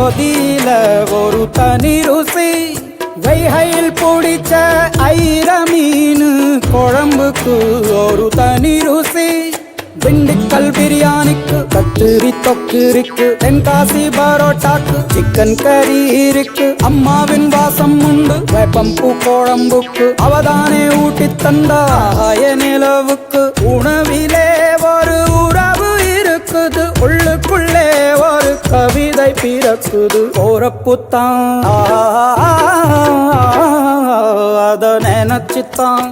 ஜோதியில ஒரு தனி ருசி வைகையில் பிடிச்ச ஐர மீன் குழம்புக்கு ஒரு தனி ருசி திண்டுக்கல் பிரியாணிக்கு கத்திரி தொக்கு இருக்கு தென்காசி பரோட்டாக்கு சிக்கன் கறி இருக்கு அம்மாவின் வாசம் உண்டு வேப்பம்பூ குழம்புக்கு அவதானே ஊட்டி தந்தாய நிலவுக்கு உணவிலே ஒரு உறவு இருக்குது உள்ளுக்குள்ளே ஒரு கவிதை பிறக்குது போறப்புத்தான் அத நினைச்சுத்தான்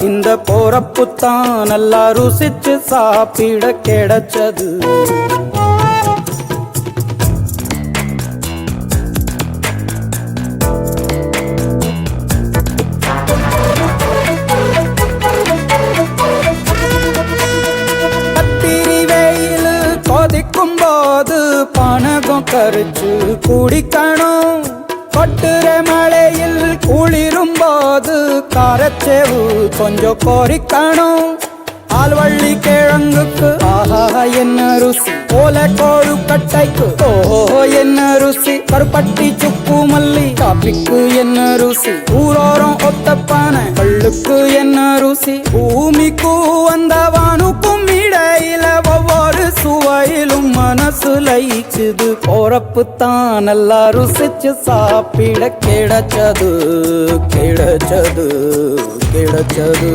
இந்த போறப்புத்தான் நல்லா ருசிச்சு சாப்பிட கிடைச்சது கத்திரி வெயில் கொதிக்கும் போது பனகம் கரிச்சு குடிக்கணும் கொட்டுற மழையில் குளிரும் போது காரச்சேவு கொஞ்சம் பொறிக்கணும் ஆல்வள்ளி கிழங்குக்கு ஆஹா என்ன ருசி ஓலை கோழு கட்டைக்கு ஓஹோ என்ன ருசி கருப்பட்டி சுக்கு மல்லி காப்பிக்கு என்ன ருசி ஊரோரம் ஒத்தப்பான கள்ளுக்கு என்ன ருசி பூமிக்கு வந்தவானுக்கும் இடையில ஒவ்வொரு சுவையிலும் மனசு லயிச்சுது போறப்புத்தான் நல்லா ருசிச்சு சாப்பிட கிடைச்சது கிடைச்சது கிடைச்சது